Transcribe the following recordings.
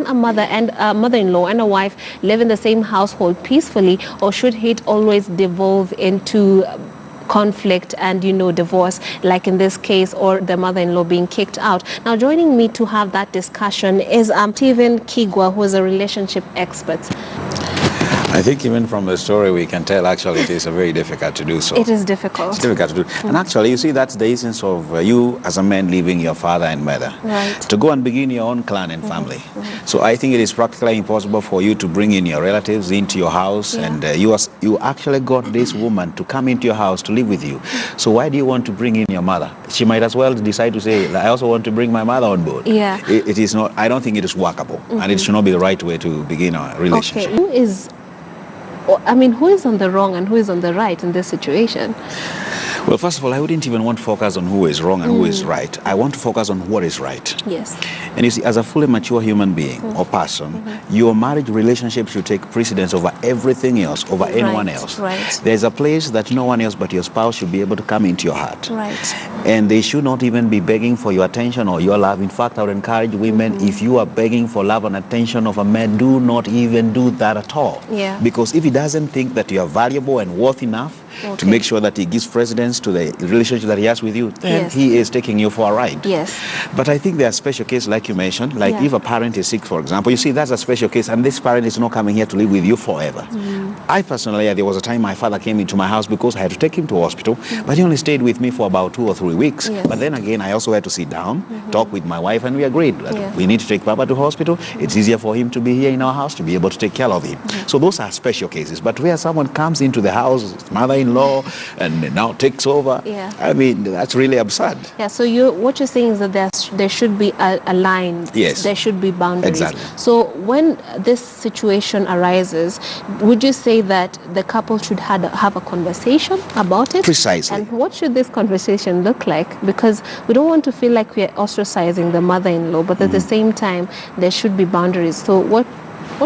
can a mother-in-law and a wife live in the same household peacefully, or should it always devolve into conflict and divorce, like in this case, or the mother-in-law being kicked out? Now, joining me to have that discussion is Stephen Kigwa, who is a relationship expert. I think even from the story we can tell actually it is very difficult to do so. It is difficult. It's difficult to do. And actually, you see, that's the essence of you as a man leaving your father and mother. Right. To go and begin your own clan and family. So I think it is practically impossible for you to bring in your relatives into your house, and you actually got this woman to come into your house to live with you. So why do you want to bring in your mother? She might as well decide to say, I also want to bring my mother on board. Yeah. It is not, I don't think it is workable, and it should not be the right way to begin a relationship. Okay. Who is on the wrong and who is on the right in this situation? Well, first of all, I wouldn't even want to focus on who is wrong and who is right. I want to focus on what is right. Yes. And you see, as a fully mature human being or person, your marriage relationship should take precedence over everything else, over anyone else. Right. There's a place that no one else but your spouse should be able to come into your heart. Right. And they should not even be begging for your attention or your love. In fact, I would encourage women, if you are begging for love and attention of a man, do not even do that at all. Yeah. Because if he doesn't think that you are valuable and worth enough to make sure that he gives precedence to the relationship that he has with you, then he is taking you for a ride. Yes. But I think there are special cases like you mentioned, like if a parent is sick, for example, you see that's a special case, and this parent is not coming here to live with you forever. I personally, there was a time my father came into my house because I had to take him to hospital, but he only stayed with me for about 2 or 3 weeks. Yes. But then again, I also had to sit down, talk with my wife, and we agreed that we need to take Papa to hospital. It's easier for him to be here in our house to be able to take care of him. So those are special cases. But where someone comes into the house, mother-in-law, and now takes over, I mean, that's really absurd. Yeah, so what you're saying is that there should be a line. Yes. There should be boundaries. Exactly. So when this situation arises, would you say that the couple should have a conversation about it? Precisely. And what should this conversation look like? Because we don't want to feel like we're ostracizing the mother-in-law, but at the same time, there should be boundaries. So what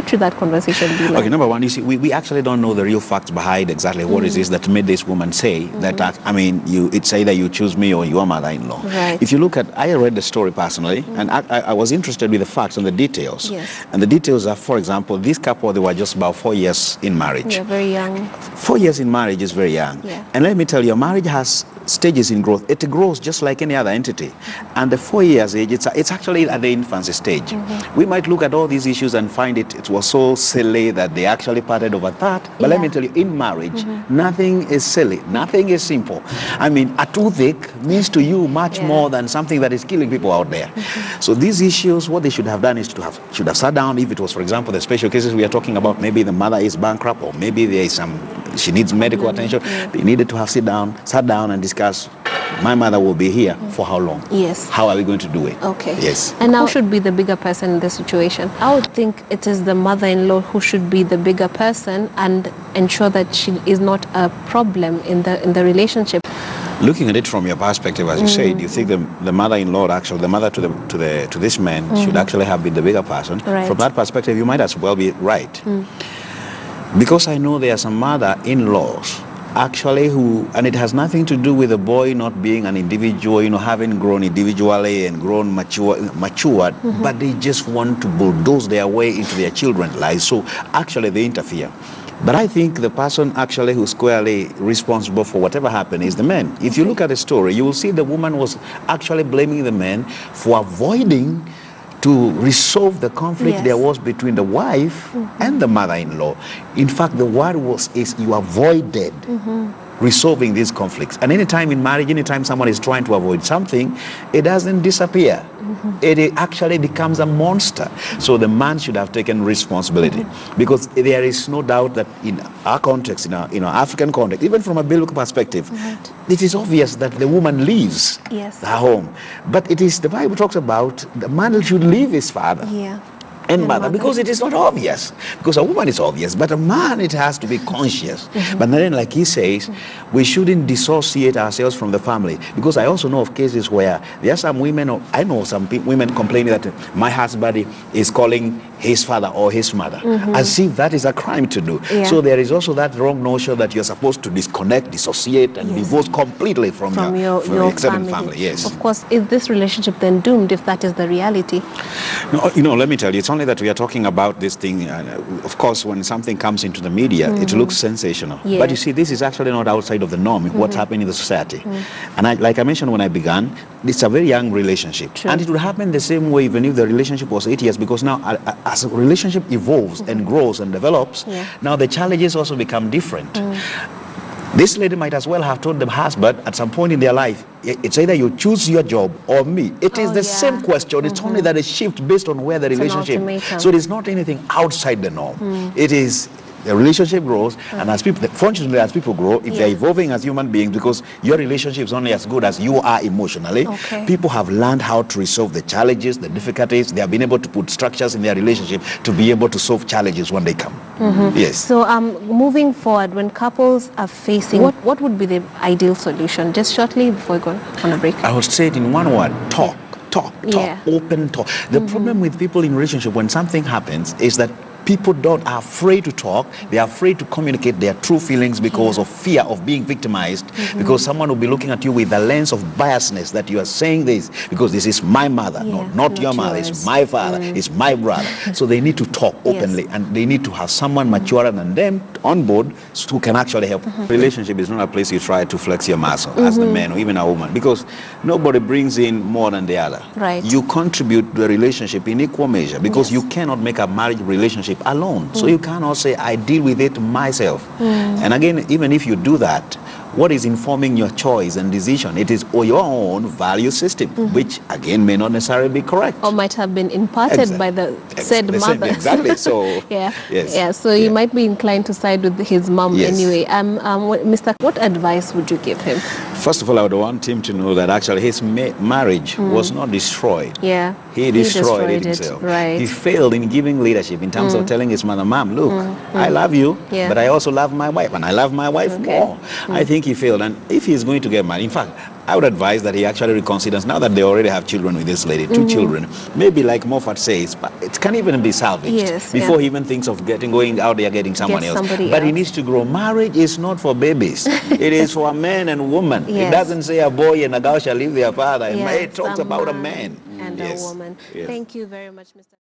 should that conversation be like? Okay, number one, you see, we actually don't know the real facts behind exactly what it is that made this woman say that, it's either you choose me or your mother-in-law. Right. If you look at, I read the story personally, and I was interested with the facts and the details. Yes. And the details are, for example, this couple, they were just about 4 years in marriage. Yeah, very young. 4 years in marriage is very young. Yeah. And let me tell you, marriage has stages in growth. It grows just like any other entity. And the 4 years age, it's actually at the infancy stage. We might look at all these issues and find it was so silly that they actually parted over that. But let me tell you, in marriage, nothing is silly. Nothing is simple. I mean, a toothache means to you much more than something that is killing people out there. So these issues, what they should have done is should have sat down. If it was, for example, the special cases we are talking about, maybe the mother is bankrupt, or maybe there is she needs medical attention. They needed to have sat down and discuss, my mother will be here for how long? Yes. How are we going to do it? Okay. Yes. And now, who should be the bigger person in this situation? I would think it is the mother-in-law who should be the bigger person and ensure that she is not a problem in the relationship. Looking at it from your perspective, as you said, you think the mother-in-law, actually the mother to this man, should actually have been the bigger person. Right. From that perspective, you might as well be right. Because I know there are some mother-in-laws actually and it has nothing to do with the boy not being an individual, having grown individually and grown matured, but they just want to bulldoze their way into their children's lives. So actually they interfere. But I think the person actually who's squarely responsible for whatever happened is the man. If you look at the story, you will see the woman was actually blaming the man for avoiding to resolve the conflict there was between the wife and the mother-in-law. In fact, the word is you avoided resolving these conflicts. And anytime in marriage, anytime someone is trying to avoid something, it doesn't disappear. It actually becomes a monster. So the man should have taken responsibility, because there is no doubt that in our context, in our African context, even from a biblical perspective, it is obvious that the woman leaves her home. But the Bible talks about the man should leave his father and mother, because it is not obvious. Because a woman is obvious, but a man, it has to be conscious. But then, like he says, we shouldn't dissociate ourselves from the family. Because I also know of cases where there are some women, or I know some women complaining that my husband is calling his father or his mother, as if that is a crime to do. So there is also that wrong notion that you're supposed to disconnect, dissociate, and divorce completely from your extended family. Yes. Of course, is this relationship then doomed if that is the reality? No, let me tell you, it's only only that we are talking about this thing. Of course, when something comes into the media, it looks sensational. Yes. But you see, this is actually not outside of the norm, what's happening in the society. And like I mentioned when I began, it's a very young relationship. True. And it would happen the same way even if the relationship was 8 years, because now as a relationship evolves and grows and develops, now the challenges also become different. This lady might as well have told the husband at some point in their life, it's either you choose your job or me. It is the same question. It's only that it shifts based on where the relationship. So it is not anything outside the norm. It is the relationship grows, and as people, fortunately, as people grow, if they're evolving as human beings, because your relationship is only as good as you are emotionally, people have learned how to resolve the challenges, the difficulties. They have been able to put structures in their relationship to be able to solve challenges when they come. Yes. So moving forward, when couples are facing, what would be the ideal solution? Just shortly before we go on a break. I would say it in one word: talk. Talk, open talk. The problem with people in relationship when something happens is that people are afraid to talk. They are afraid to communicate their true feelings because of fear of being victimized, because someone will be looking at you with a lens of biasness that you are saying this because this is my mother, not your mother, it's my father, it's my brother. So they need to talk openly, and they need to have someone maturer than them on board who can actually help. Relationship is not a place you try to flex your muscle as the man or even a woman, because nobody brings in more than the other. Right. You contribute to the relationship in equal measure, because you cannot make a marriage relationship alone. So you cannot say, I deal with it myself. And again, even if you do that, what is informing your choice and decision? It is your own value system, which again may not necessarily be correct. Or might have been imparted by the said mother. Exactly. So So you might be inclined to side with his mom anyway. Mr. What advice would you give him? First of all, I would want him to know that actually his marriage was not destroyed. He destroyed it himself. Right. He failed in giving leadership in terms of telling his mother, Mom, look, I love you, but I also love my wife, and I love my wife more. I think he failed, and if he's going to get married, in fact, I would advise that he actually reconsiders, now that they already have children with this lady, 2 children, maybe like Moffat says, but it can even be salvaged before he even thinks of going out there getting someone else. But he needs to grow. Marriage is not for babies. It is for a man and woman. It doesn't say a boy and a girl shall leave their father. It talks about a man and a woman. Thank you very much, Mr.